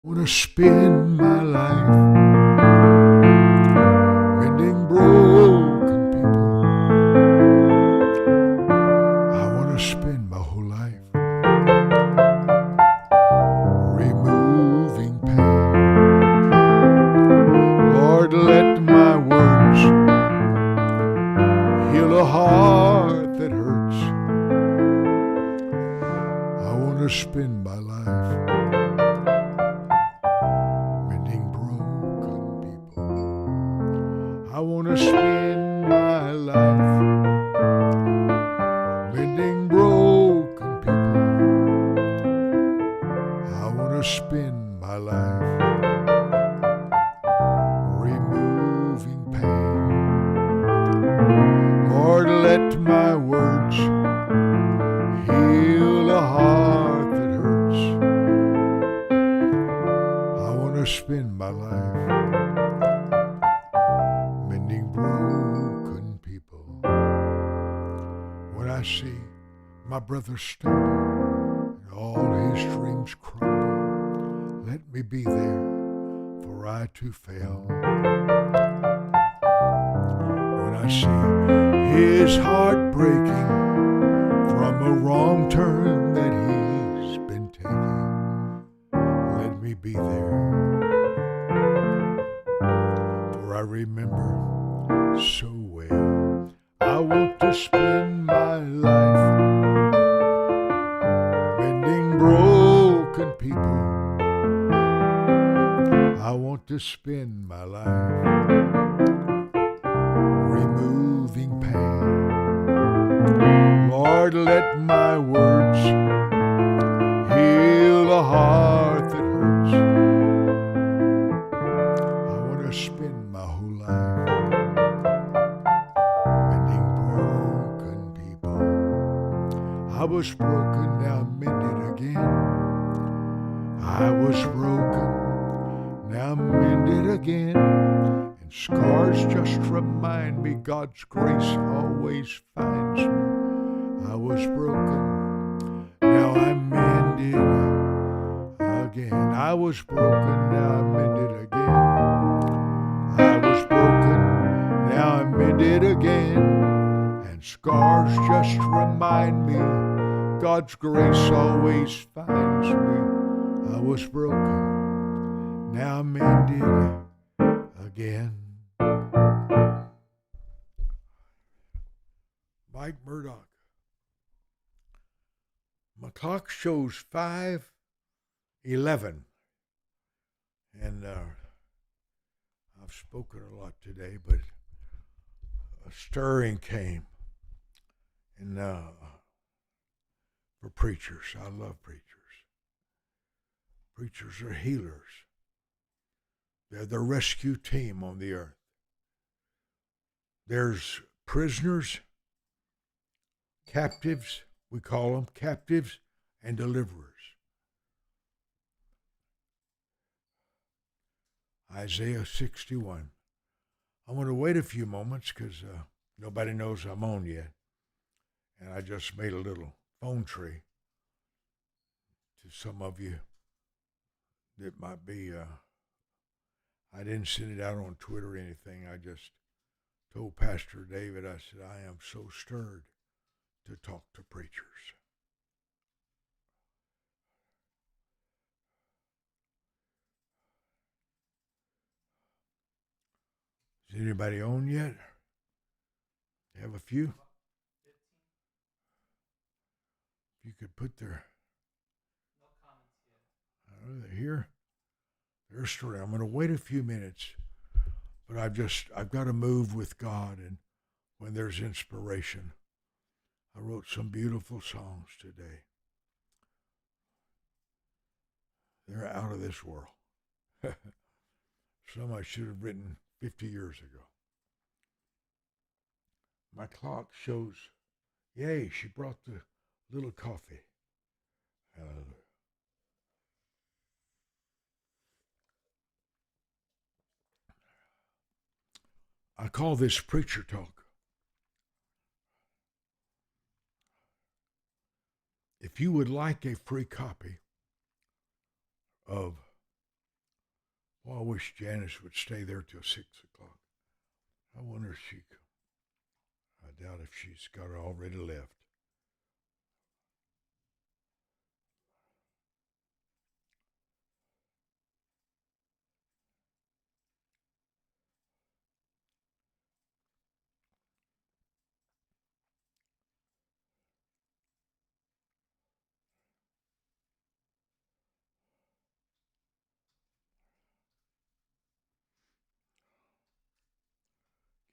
wanna spend my life mending broken people. I wanna spend my whole life removing pain. Lord, let my words heal a heart that hurts. I wanna spend my life mending broken people. I wanna spend my life mending broken people. I wanna spend my life removing pain. Lord, let my words heal a heart that hurts. I wanna spend my life mending broken people. When I see my brother stumble and all his dreams crumble, let me be there, for I too fail. When I see his heart breaking from a wrong turn that he's been taking, let me be there, for I remember so well. I want to spend my life mending broken people. I want to spend my life removing pain. Lord, let my words heal a heart that hurts. I want to spend my whole life mending broken people. I was broken, now mended again. I was broken, now mended again. And scars just remind me God's grace always finds me. I was broken, now I'm mended again. I was broken, now I'm mended again. I was broken, now I'm mended again. And scars just remind me God's grace always finds me. I was broken, now I'm mended again. Mike Murdock. My clock shows 5:11, and I've spoken a lot today, but a stirring came, and for preachers, I love preachers. Preachers are healers. They're the rescue team on the earth. There's prisoners, captives, we call them captives, and deliverers. Isaiah 61. I'm going to wait a few moments because nobody knows I'm on yet. And I just made a little phone tree to some of you that might be, I didn't send it out on Twitter or anything. I just told Pastor David, I said, I am so stirred to talk to preachers. Is anybody on yet? You have a few? If you could put their, they're here. They're stirred. I'm going to wait a few minutes, but I've got to move with God, and when there's inspiration. I wrote some beautiful songs today. They're out of this world. Some I should have written 50 years ago. My clock shows, yay, she brought the little coffee. Hallelujah. I call this preacher talk. If you would like a free copy of Well, I wish Janice would stay there till 6 o'clock. I wonder if she could. I doubt if she's got her already left.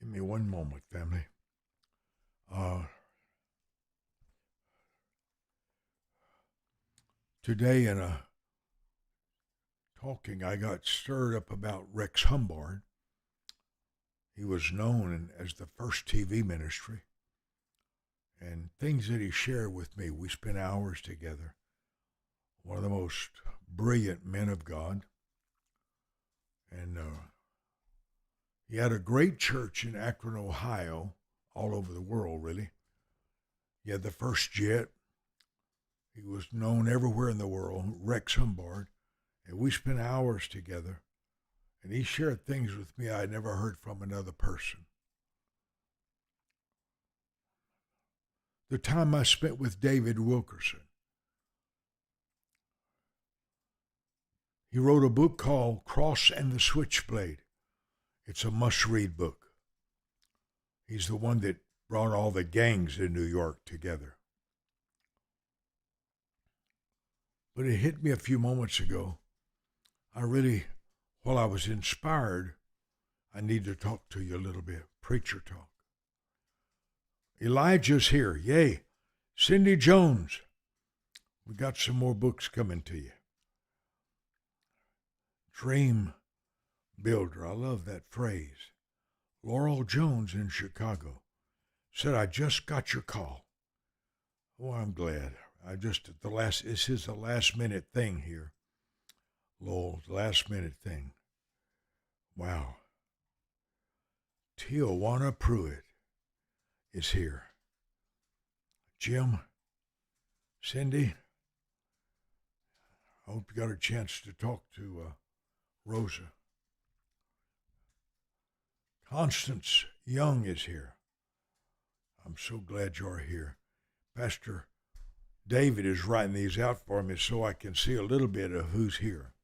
Give me one moment, family. Today in a talking, I got stirred up about Rex Humbard. He was known as the first TV ministry, and things that he shared with me. We spent hours together. One of the most brilliant men of God, and he had a great church in Akron, Ohio, all over the world, really. He had the first jet. He was known everywhere in the world, Rex Humbard, and we spent hours together. And he shared things with me I had never heard from another person. The time I spent with David Wilkerson. He wrote a book called Cross and the Switchblade. It's a must-read book. He's the one that brought all the gangs in New York together. But it hit me a few moments ago. While I was inspired, I need to talk to you a little bit. Preacher talk. Elijah's here. Yay. Cindy Jones. We got some more books coming to you. Dream builder. I love that phrase. Laurel Jones in Chicago said, I just got your call. Oh, I'm glad. This is the last minute thing here. Lowell's last minute thing. Wow. Tijuana Pruitt is here. Jim, Cindy, I hope you got a chance to talk to Rosa. Constance Young is here. I'm so glad you're here. Pastor David is writing these out for me so I can see a little bit of who's here.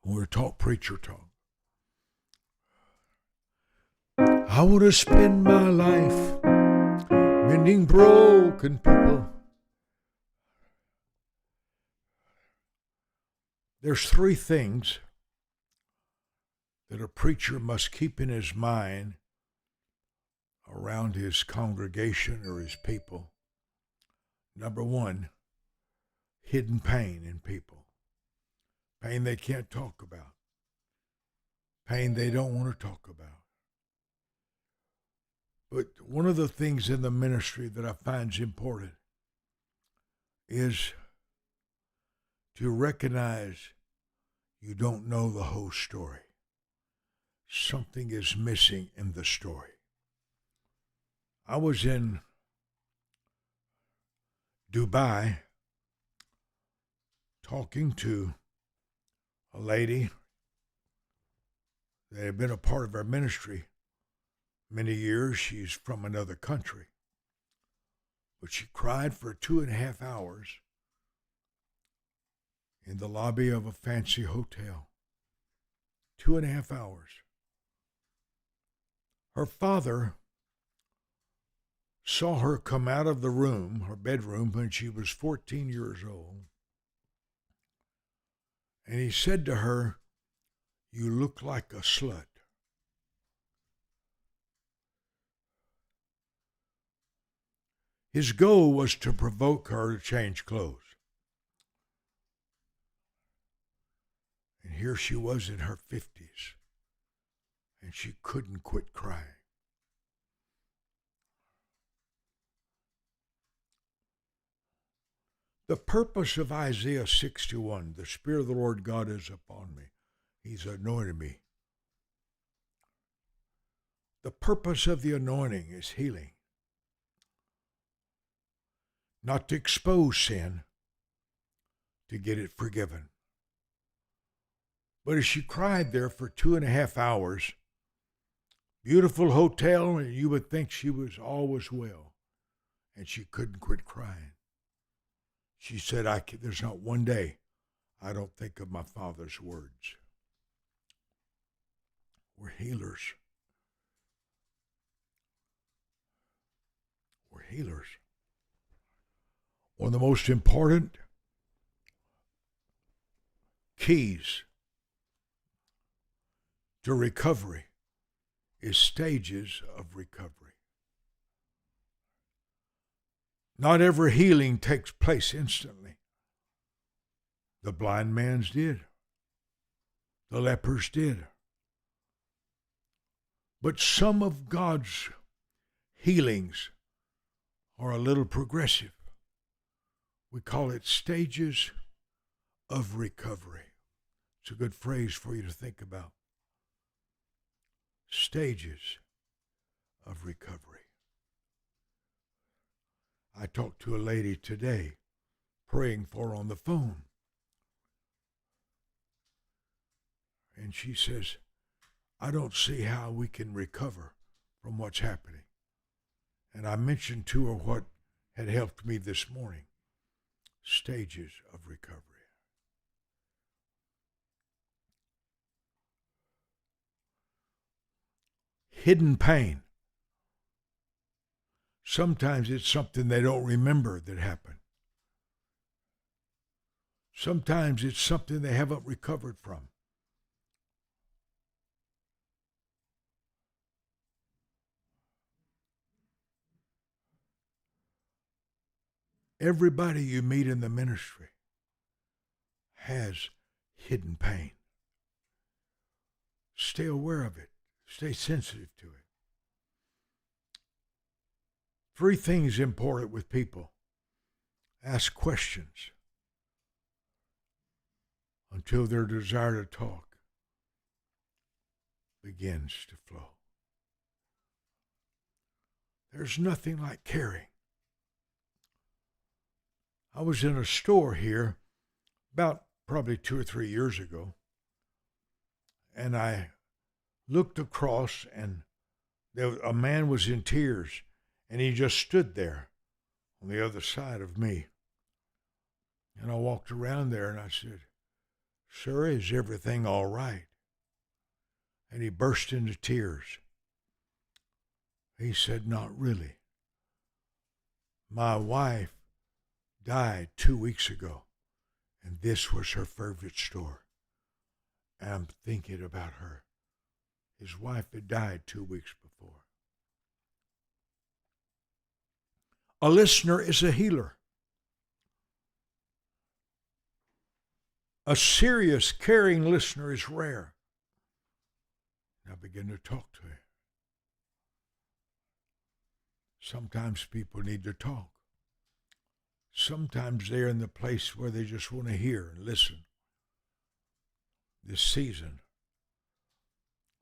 We're talk preacher talk. I want to spend my life mending broken people. There's three things that a preacher must keep in his mind around his congregation or his people. Number one, hidden pain in people. Pain they can't talk about. Pain they don't want to talk about. But one of the things in the ministry that I find is important is to recognize you don't know the whole story. Something is missing in the story. I was in Dubai talking to a lady that had been a part of our ministry many years. She's from another country. But she cried for 2.5 hours in the lobby of a fancy hotel. 2.5 hours. Her father saw her come out of the room, her bedroom, when she was 14 years old. And he said to her, "You look like a slut." His goal was to provoke her to change clothes. And here she was in her 50s, and she couldn't quit crying. The purpose of Isaiah 61, the Spirit of the Lord God is upon me. He's anointed me. The purpose of the anointing is healing. Not to expose sin, to get it forgiven. But as she cried there for 2.5 hours, beautiful hotel, and you would think she was always well, and she couldn't quit crying. She said, there's not one day I don't think of my Father's words. We're healers. We're healers. One of the most important keys to recovery is stages of recovery. Not every healing takes place instantly. The blind man's did. The lepers did. But some of God's healings are a little progressive. We call it stages of recovery. It's a good phrase for you to think about. Stages of recovery. I talked to a lady today, praying for her on the phone. And she says, I don't see how we can recover from what's happening. And I mentioned to her what had helped me this morning. Stages of recovery. Hidden pain. Sometimes it's something they don't remember that happened. Sometimes it's something they haven't recovered from. Everybody you meet in the ministry has hidden pain. Stay aware of it. Stay sensitive to it. 3 things important with people. Ask questions until their desire to talk begins to flow. There's nothing like caring. I was in a store here about probably 2 or 3 years ago, and I looked across, and a man was in tears, and he just stood there on the other side of me. And I walked around there, and I said, Sir, is everything all right? And he burst into tears. He said, Not really. My wife died 2 weeks ago, and this was her favorite store. And I'm thinking about her. His wife had died 2 weeks before. A listener is a healer. A serious, caring listener is rare. Now begin to talk to him. Sometimes people need to talk. Sometimes they're in the place where they just want to hear and listen. This season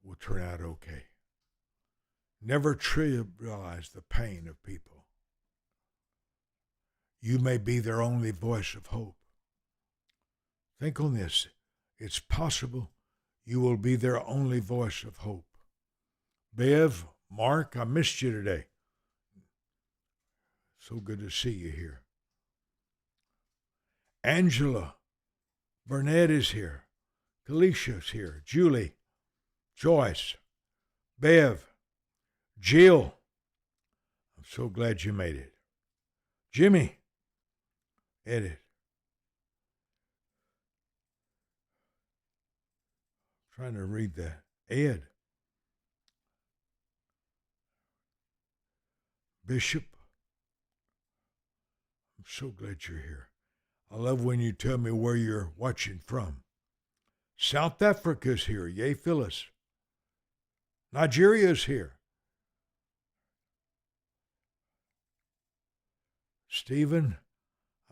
will turn out okay. Never trivialize the pain of people. You may be their only voice of hope. Think on this. It's possible you will be their only voice of hope. Bev, Mark, I missed you today. So good to see you here. Angela, Burnett is here. Galicia's here. Julie, Joyce, Bev, Jill. I'm so glad you made it. Jimmy, Edith. Trying to read that. Ed. Bishop. I'm so glad you're here. I love when you tell me where you're watching from. South Africa's here. Yay, Phyllis. Nigeria's here. Stephen,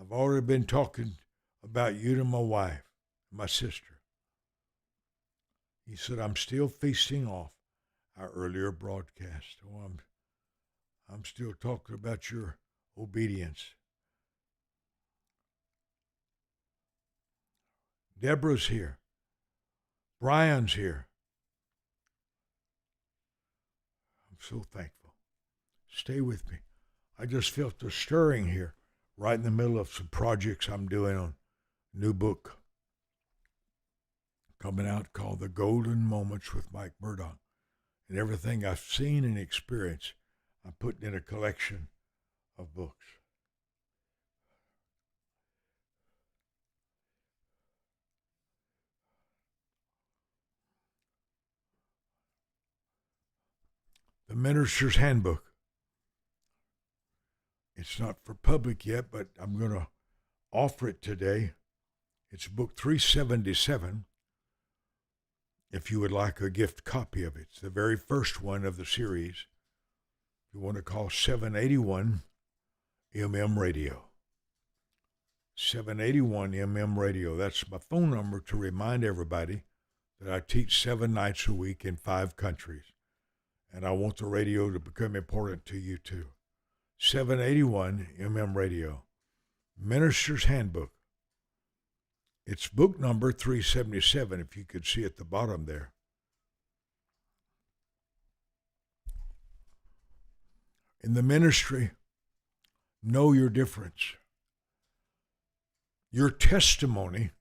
I've already been talking about you to my wife, my sister. He said, I'm still feasting off our earlier broadcast. Oh, I'm still talking about your obedience. Deborah's here. Brian's here. I'm so thankful. Stay with me. I just felt a stirring here, right in the middle of some projects I'm doing on a new book coming out called The Golden Moments with Mike Murdock. And everything I've seen and experienced, I'm putting in a collection of books. The Minister's Handbook. It's not for public yet, but I'm going to offer it today. It's book 377. If you would like a gift copy of it, it's the very first one of the series. You want to call 781 Radio. 781 Radio. That's my phone number to remind everybody that I teach 7 nights a week in 5 countries. And I want the radio to become important to you too. 781 Radio. Minister's Handbook. It's book number 377, if you could see at the bottom there. In the ministry, know your difference. Your testimony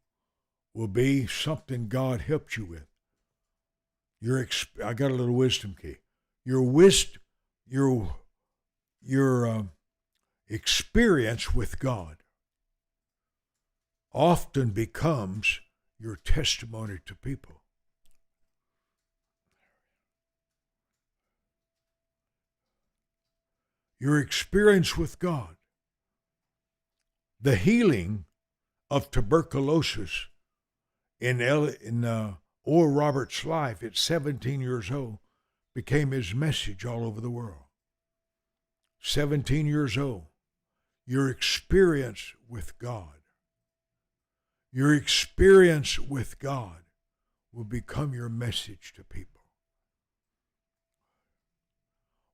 will be something God helped you with. I got a little wisdom key. Your experience with God often becomes your testimony to people. Your experience with God, the healing of tuberculosis in Oral Roberts' life at 17 years old became his message all over the world. 17 years old, your experience with God. Your experience with God will become your message to people.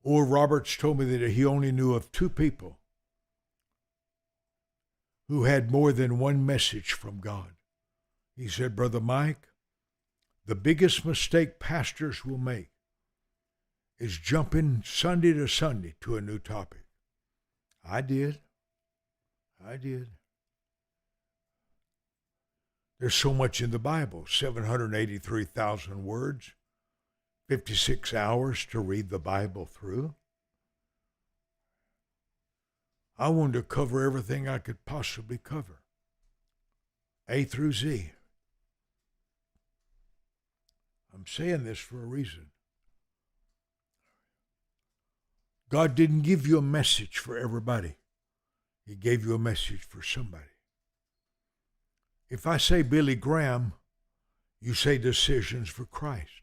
Oral Roberts told me that he only knew of 2 people who had more than one message from God. He said, Brother Mike, the biggest mistake pastors will make is jumping Sunday to Sunday to a new topic. I did. There's so much in the Bible, 783,000 words, 56 hours to read the Bible through. I wanted to cover everything I could possibly cover, A through Z. I'm saying this for a reason. God didn't give you a message for everybody. He gave you a message for somebody. If I say Billy Graham, you say Decisions for Christ.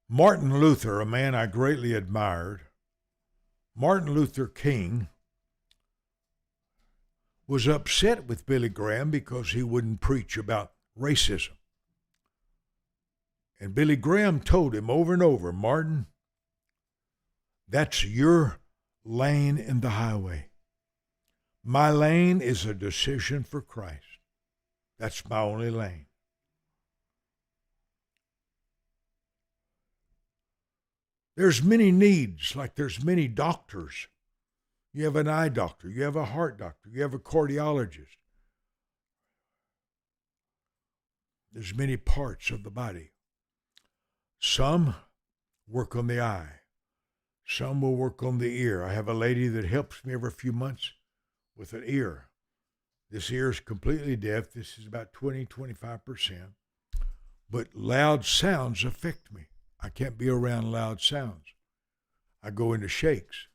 Martin Luther, a man I greatly admired, Martin Luther King, was upset with Billy Graham because he wouldn't preach about racism. And Billy Graham told him over and over, Martin, that's your lane in the highway. My lane is a decision for Christ. That's my only lane. There's many needs, like there's many doctors. You have an eye doctor, you have a heart doctor, you have a cardiologist. There's many parts of the body. Some work on the eye. Some will work on the ear. I have a lady that helps me every few months with an ear. This ear is completely deaf. This is about 20-25%. But loud sounds affect me. I can't be around loud sounds. I go into shakes.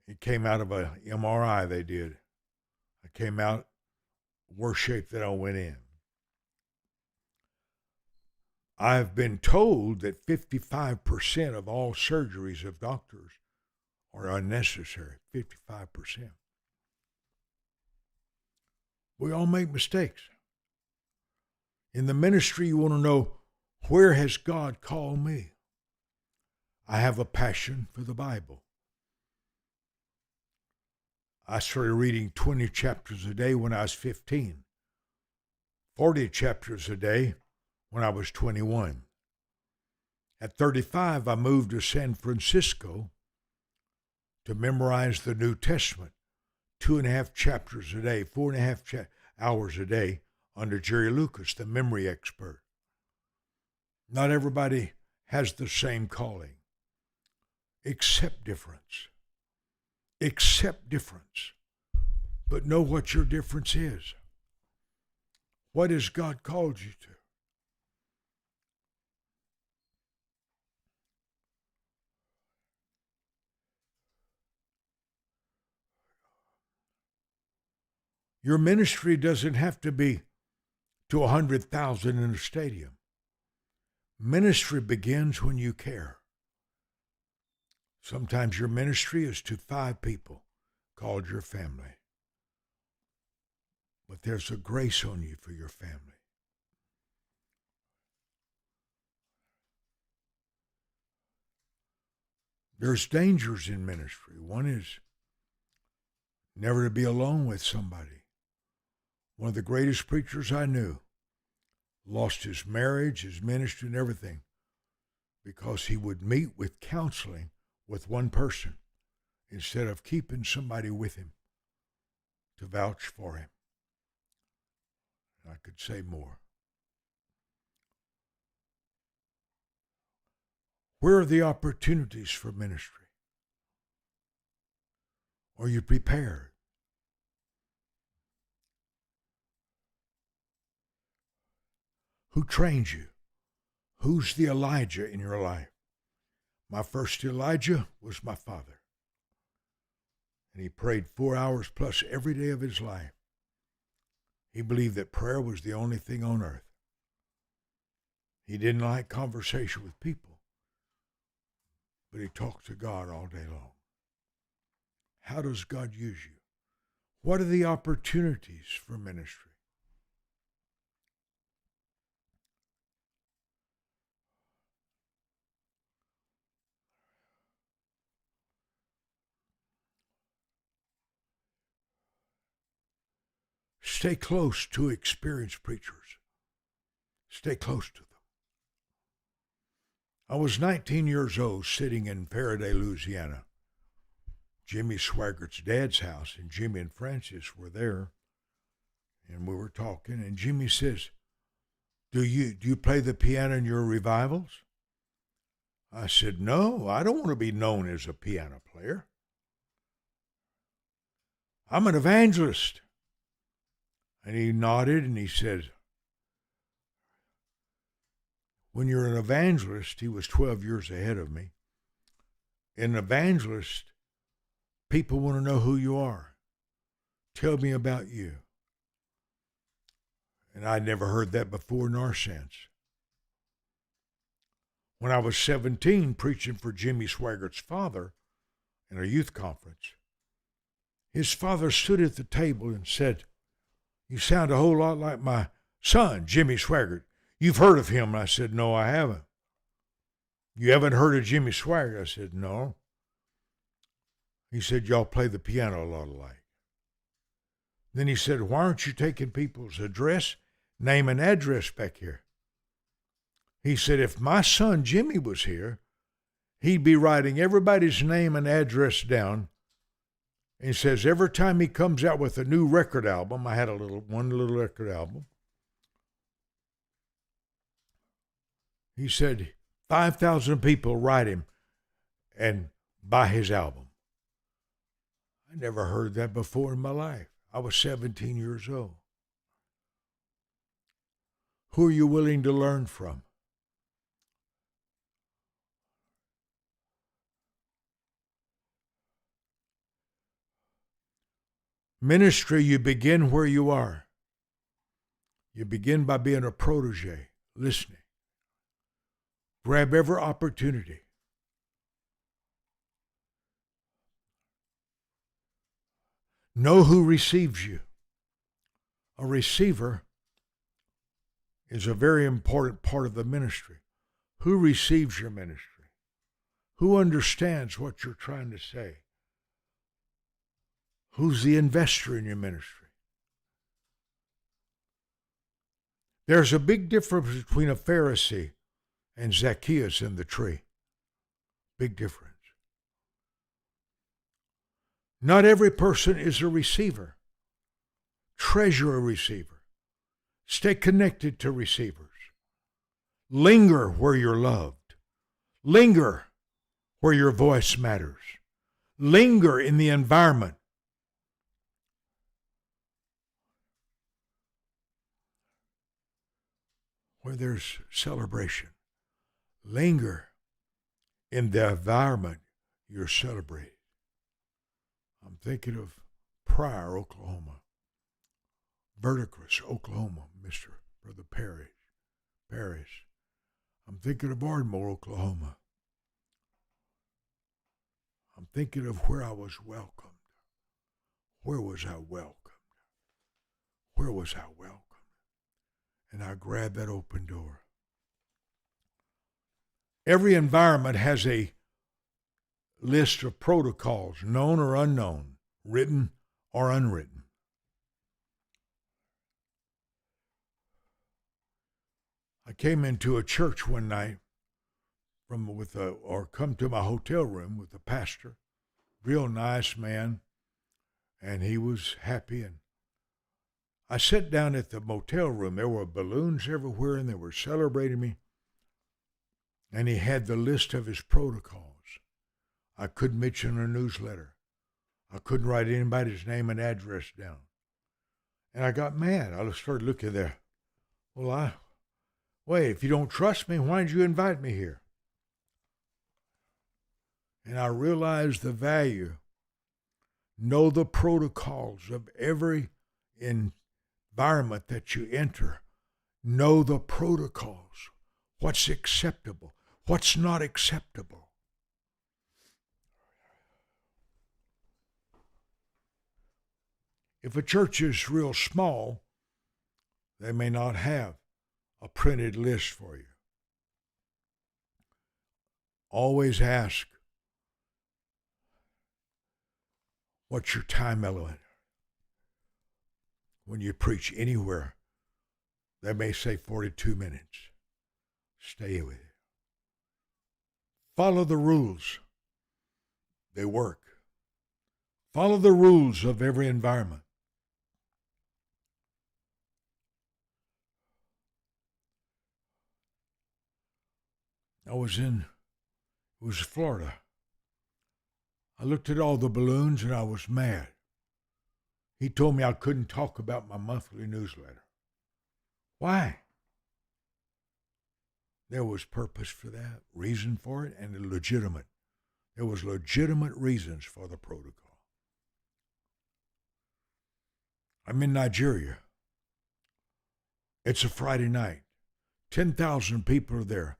It came out of a MRI they did. I came out worse shape than I went in. I've been told that 55% of all surgeries of doctors are unnecessary. 55%. We all make mistakes. In the ministry, you want to know, where has God called me? I have a passion for the Bible. I started reading 20 chapters a day when I was 15. 40 chapters a day when I was 21. At 35, I moved to San Francisco to memorize the New Testament, 2.5 chapters a day, 4.5 hours a day under Jerry Lucas, the memory expert. Not everybody has the same calling. Accept difference. Accept difference. But know what your difference is. What has God called you to? Your ministry doesn't have to be to 100,000 in a stadium. Ministry begins when you care. Sometimes your ministry is to 5 people called your family. But there's a grace on you for your family. There's dangers in ministry. One is never to be alone with somebody. One of the greatest preachers I knew lost his marriage, his ministry, and everything because he would meet with counseling with one person instead of keeping somebody with him to vouch for him. I could say more. Where are the opportunities for ministry? Are you prepared? Who trains you? Who's the Elijah in your life? My first Elijah was my father. And he prayed 4 hours plus every day of his life. He believed that prayer was the only thing on earth. He didn't like conversation with people, but he talked to God all day long. How does God use you? What are the opportunities for ministry? Stay close to experienced preachers. Stay close to them. I was 19 years old sitting in Faraday, Louisiana. Jimmy Swaggart's dad's house, and Jimmy and Francis were there. And we were talking, and Jimmy says, do you play the piano in your revivals? I said, no, I don't want to be known as a piano player. I'm an evangelist. And he nodded and he said, when you're an evangelist, he was 12 years ahead of me. An evangelist, people want to know who you are. Tell me about you. And I'd never heard that before nor since. When I was 17, preaching for Jimmy Swaggart's father in a youth conference, his father stood at the table and said, you sound a whole lot like my son, Jimmy Swaggart. You've heard of him. I said, no, I haven't. You haven't heard of Jimmy Swaggart? I said, no. He said, y'all play the piano a lot alike. Then he said, why aren't you taking people's address, name and address back here? He said, if my son Jimmy was here, he'd be writing everybody's name and address down. And he says, every time he comes out with a new record album, I had one little record album. He said, 5,000 people write him and buy his album. I never heard that before in my life. I was 17 years old. Who are you willing to learn from? Ministry, you begin where you are. You begin by being a protege, listening. Grab every opportunity. Know who receives you. A receiver is a very important part of the ministry. Who receives your ministry? Who understands what you're trying to say? Who's the investor in your ministry? There's a big difference between a Pharisee and Zacchaeus in the tree. Big difference. Not every person is a receiver. Treasure a receiver. Stay connected to receivers. Linger where you're loved. Linger where your voice matters. Linger in the environment. Where there's celebration. Linger in the environment you're celebrating. I'm thinking of Pryor, Oklahoma. Verdigris, Oklahoma, Mr. Brother Parrish. I'm thinking of Ardmore, Oklahoma. I'm thinking of where I was welcomed. Where was I welcomed? Where was I welcomed? And I grabbed that open door. Every environment has a list of protocols, known or unknown, written or unwritten. I came into a church one night come to my hotel room with a pastor, real nice man, and he was happy. And I sat down at the motel room. There were balloons everywhere, and they were celebrating me. And he had the list of his protocols. I couldn't mention a newsletter. I couldn't write anybody's name and address down. And I got mad. I started looking there. Wait, if you don't trust me, why did you invite me here? And I realized the value. Know the protocols of every environment that you enter. Know the protocols. What's acceptable? What's not acceptable? If a church is real small, they may not have a printed list for you. Always ask, what's your time element? When you preach anywhere, they may say 42 minutes. Stay with it. Follow the rules. They work. Follow the rules of every environment. It was Florida. I looked at all the balloons and I was mad. He told me I couldn't talk about my monthly newsletter. Why? There was purpose for that, reason for it, and legitimate. There was legitimate reasons for the protocol. I'm in Nigeria. It's a Friday night. 10,000 people are there.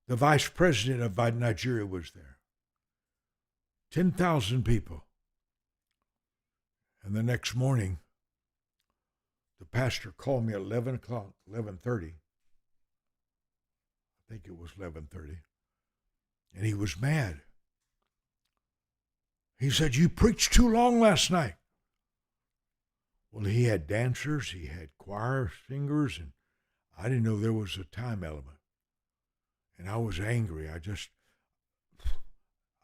The vice president of Nigeria was there. 10,000 people. And the next morning, the pastor called me at 11 o'clock, 11:30. I think it was 11:30. And he was mad. He said, "You preached too long last night." Well, he had dancers, he had choir singers, and I didn't know there was a time element. And I was angry.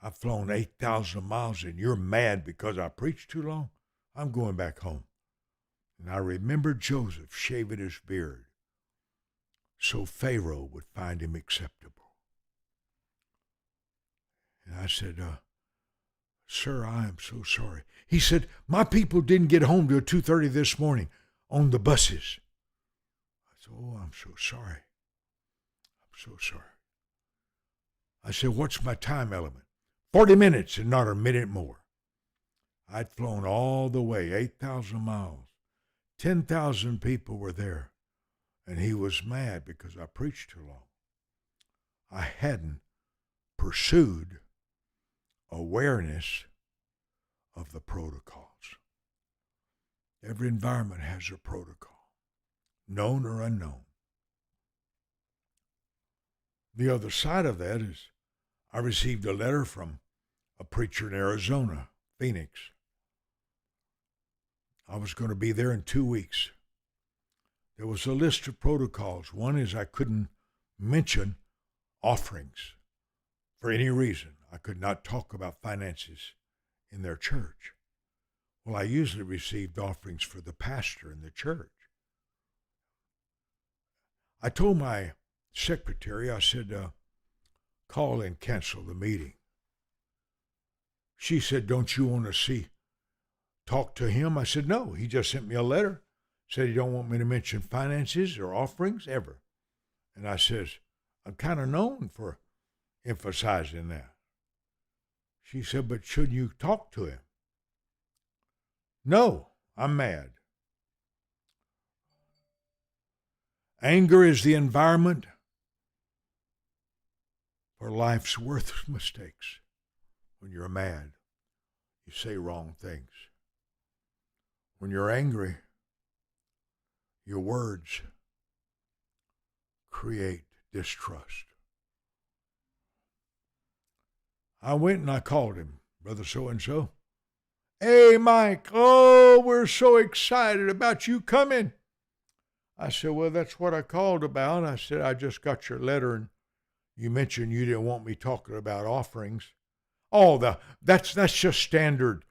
I've flown 8,000 miles and you're mad because I preached too long? I'm going back home. And I remembered Joseph shaving his beard so Pharaoh would find him acceptable. And I said, "Sir, I am so sorry." He said, "My people didn't get home till 2:30 this morning on the buses." I said, "Oh, I'm so sorry. I'm so sorry." I said, "What's my time element?" 40 minutes and not a minute more. I'd flown all the way, 8,000 miles. 10,000 people were there. And he was mad because I preached too long. I hadn't pursued awareness of the protocols. Every environment has a protocol, known or unknown. The other side of that is I received a letter from a preacher in Arizona, Phoenix. I was going to be there in 2 weeks. there was a list of protocols. One is I couldn't mention offerings for any reason. I could not talk about finances in their church. Well, I usually received offerings for the pastor in the church. I told my secretary, I said, call and cancel the meeting. She said, don't you want to talk to him? I said, no, he just sent me a letter. Said he don't want me to mention finances or offerings ever. And I says, I'm kind of known for emphasizing that. She said, but should you talk to him? No, I'm mad. Anger is the environment for life's worst mistakes. When you're mad, you say wrong things. When you're angry, your words create distrust. I went and I called him, Brother so-and-so. Hey, Mike, oh, we're so excited about you coming. I said, well, that's what I called about. I said, I just got your letter, and you mentioned you didn't want me talking about offerings. Oh, that's just standard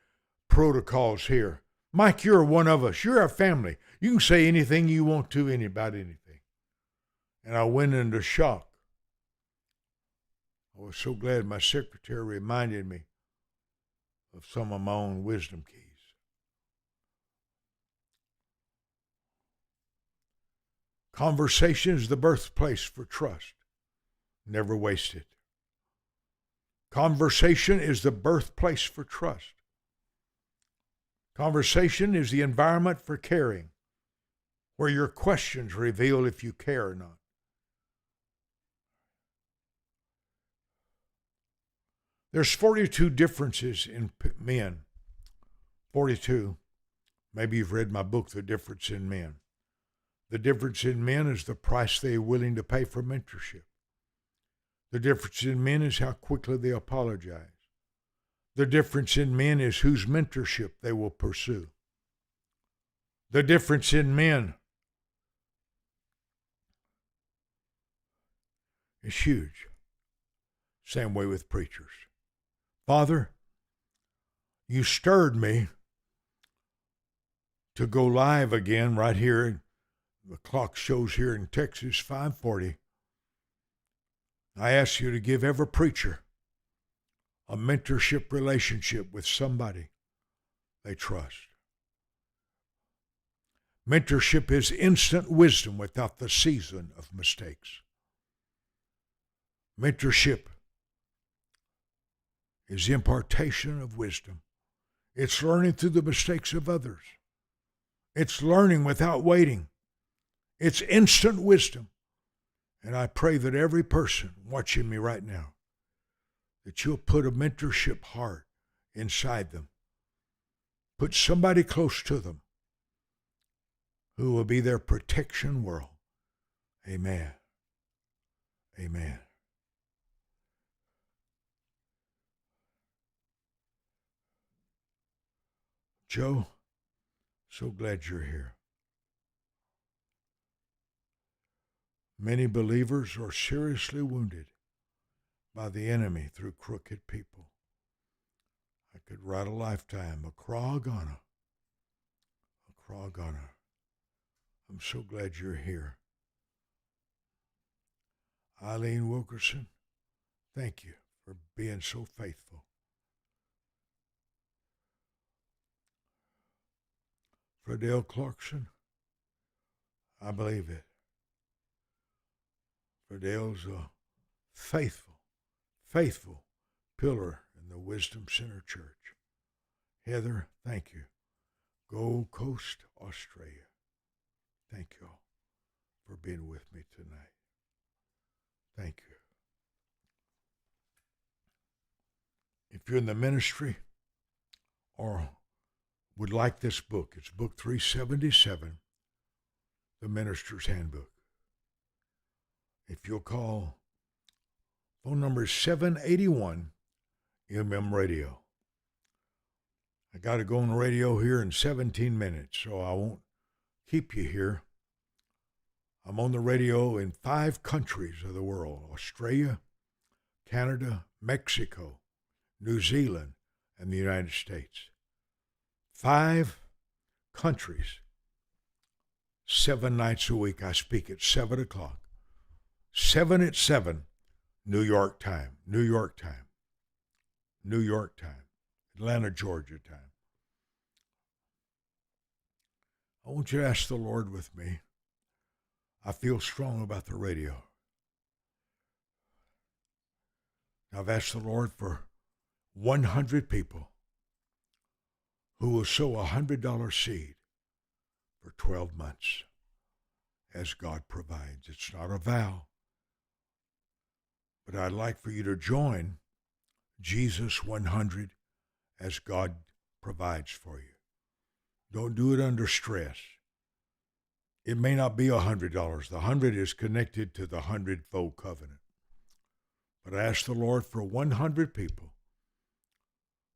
protocols here. Mike, you're one of us. You're our family. You can say anything you want to about anything. And I went into shock. I was so glad my secretary reminded me of some of my own wisdom keys. Conversation is the birthplace for trust. Never waste it. Conversation is the birthplace for trust. Conversation is the environment for caring, where your questions reveal if you care or not. There's 42 differences in men. 42. Maybe you've read my book, The Difference in Men. The difference in men is the price they are willing to pay for mentorship. The difference in men is how quickly they apologize. The difference in men is whose mentorship they will pursue. The difference in men is huge. Same way with preachers. Father, you stirred me to go live again right here. The clock shows here in Texas 5:40. I ask you to give every preacher a mentorship relationship with somebody they trust. Mentorship is instant wisdom without the season of mistakes. Mentorship is the impartation of wisdom. It's learning through the mistakes of others. It's learning without waiting. It's instant wisdom. And I pray that every person watching me right now, that you'll put a mentorship heart inside them. Put somebody close to them who will be their protection world. Amen. Amen. Joe, so glad you're here. Many believers are seriously wounded by the enemy through crooked people. I could write a lifetime, a Kragana. I'm so glad you're here. Eileen Wilkerson, thank you for being so faithful. Fredell Clarkson, I believe it. Fredell's a faithful pillar in the Wisdom Center Church. Heather, thank you. Gold Coast, Australia. Thank you all for being with me tonight. Thank you. If you're in the ministry or would like this book, it's book 377, The Minister's Handbook. If you'll call, phone number is 781 Radio. I got to go on the radio here in 17 minutes, so I won't keep you here. I'm on the radio in 5 countries of the world: Australia, Canada, Mexico, New Zealand, and the United States. 5 countries. 7 nights a week I speak at 7 o'clock. 7 at 7, New York time, New York time, New York time, Atlanta, Georgia time. I want you to ask the Lord with me. I feel strong about the radio. I've asked the Lord for 100 people who will sow a $100 seed for 12 months as God provides. It's not a vow, but I'd like for you to join Jesus 100 as God provides for you. Don't do it under stress. It may not be $100. The 100 is connected to the 100-fold covenant. But I ask the Lord for 100 people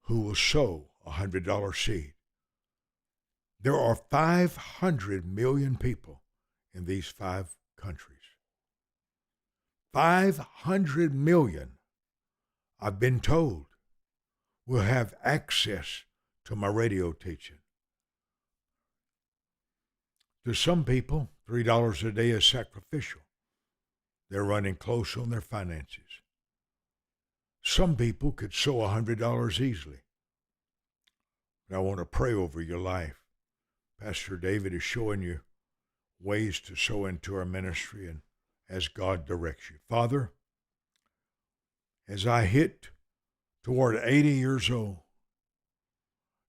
who will sow a $100 seed. There are 500 million people in these 5 countries. 500 million, I've been told, will have access to my radio teaching. To some people, $3 a day is sacrificial. They're running close on their finances. Some people could sow $100 easily. But I want to pray over your life. Pastor David is showing you ways to sow into our ministry and as God directs you. Father, as I hit toward 80 years old,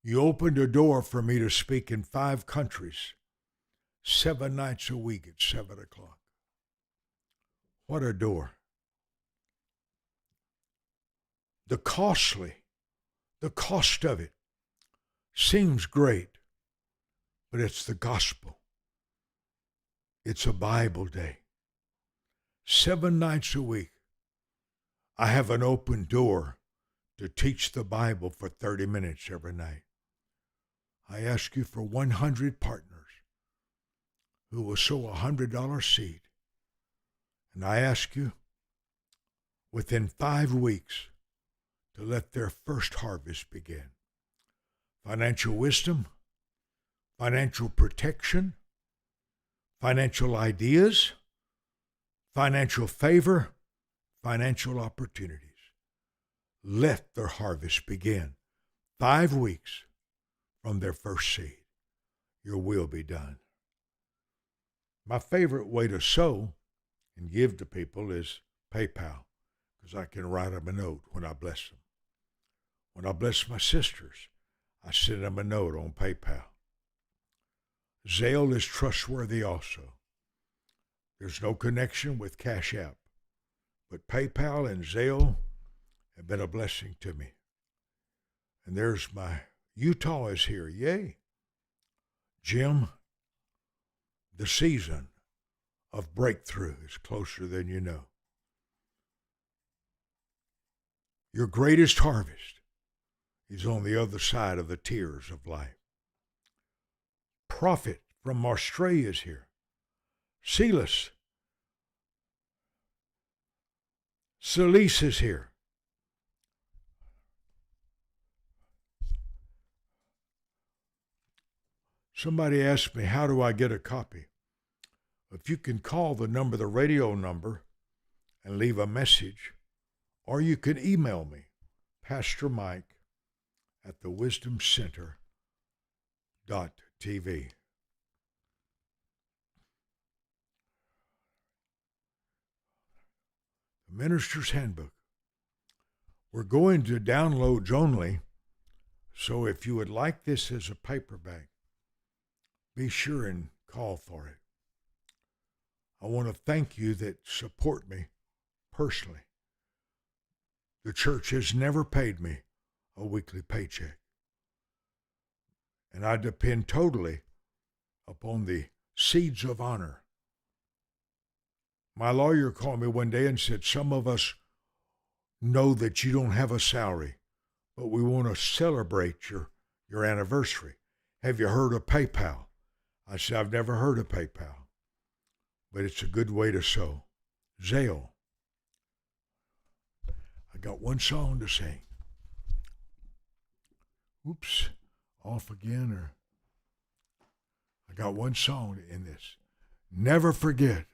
you opened a door for me to speak in 5 countries, 7 nights a week at 7 o'clock. What a door. The cost of it seems great, but it's the gospel. It's a Bible day. 7 nights a week, I have an open door to teach the Bible for 30 minutes every night. I ask you for 100 partners who will sow a $100 seed. And I ask you, within 5 weeks, to let their first harvest begin. Financial wisdom, financial protection, financial ideas, financial favor, financial opportunities. Let their harvest begin. 5 weeks from their first seed. Your will be done. My favorite way to sow and give to people is PayPal, because I can write them a note when I bless them. When I bless my sisters, I send them a note on PayPal. Zelle is trustworthy also. There's no connection with Cash App, but PayPal and Zelle have been a blessing to me. And there's my Utah is here. Yay. Jim, the season of breakthrough is closer than you know. Your greatest harvest is on the other side of the tears of life. Prophet from Australia is here. Celise is here. Somebody asked me, how do I get a copy? If you can call the number, the radio number, and leave a message, or you can email me, Pastor Mike at thewisdomcenter.tv. The Minister's Handbook. We're going to downloads only, so if you would like this as a paperback, be sure and call for it. I want to thank you that support me personally. The church has never paid me a weekly paycheck. And I depend totally upon the seeds of honor. My lawyer called me one day and said, some of us know that you don't have a salary, but we want to celebrate your anniversary. Have you heard of PayPal? I said, I've never heard of PayPal. but it's a good way to sow. Zale. I got one song to sing. Oops, off again, or I got one song in this. Never forget.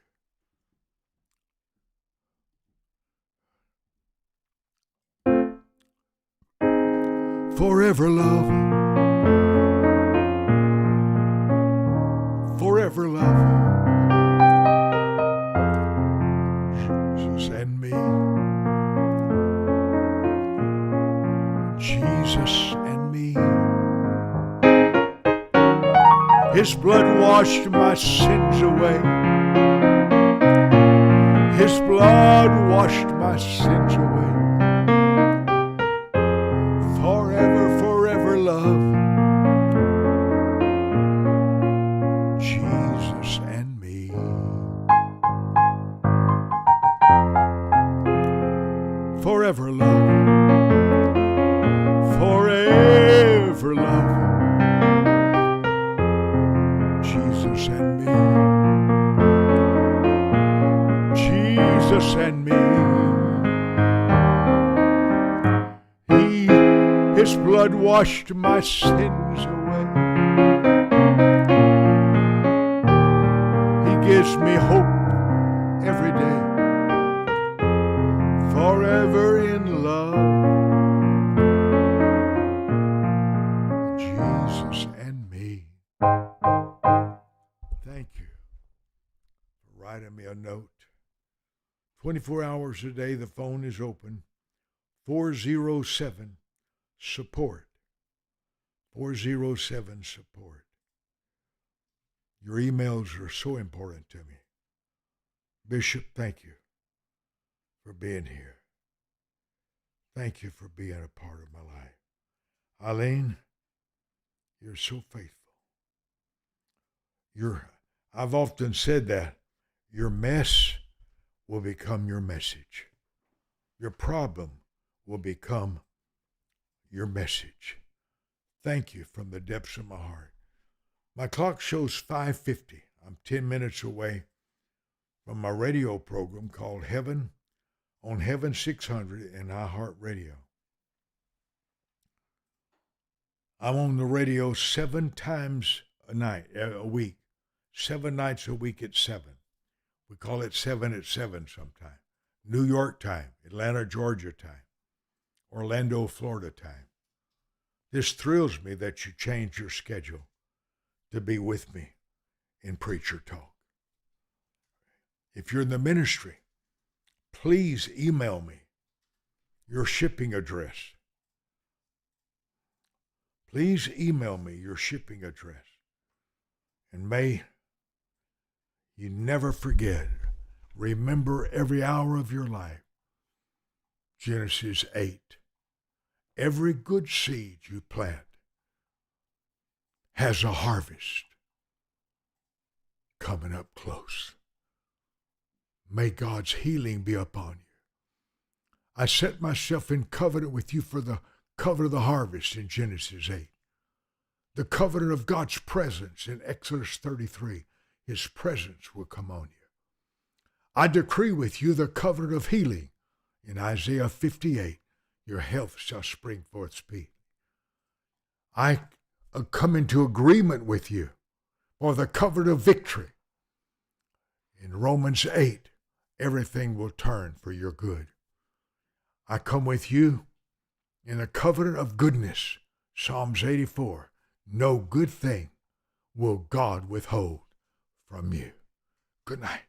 Forever love. Forever love. Jesus and me. Jesus and me. His blood washed my sins away. His blood washed my sins away. Forever, forever love. Jesus and me. Forever love. Forever love. Jesus and me. Jesus and me. His blood washed my sins away. He gives me hope every day. Forever in love. Jesus and me. Thank you for writing me a note. 24 hours a day, the phone is open. 407 support. 407 support. Your emails are so important to me. Bishop, thank you for being here. Thank you for being a part of my life. Eileen, you're so faithful. I've often said that your mess will become your message. Your problem will become your message. Thank you from the depths of my heart. My clock shows 5:50. I'm 10 minutes away from my radio program called Heaven on Heaven 600 and iHeartRadio. I'm on the radio 7 times a week, 7 nights a week at 7. We call it 7 at 7 sometime. New York time, Atlanta, Georgia time, Orlando, Florida time. This thrills me that you changed your schedule to be with me in Preacher Talk. If you're in the ministry, please email me your shipping address. Please email me your shipping address. And may you never forget, remember every hour of your life. Genesis 8. Every good seed you plant has a harvest coming up close. May God's healing be upon you. I set myself in covenant with you for the covenant of the harvest in Genesis 8. The covenant of God's presence in Exodus 33. His presence will come on you. I decree with you the covenant of healing in Isaiah 58. Your health shall spring forth speed. I come into agreement with you for the covenant of victory. In Romans 8, everything will turn for your good. I come with you in a covenant of goodness. Psalms 84, no good thing will God withhold from you. Good night.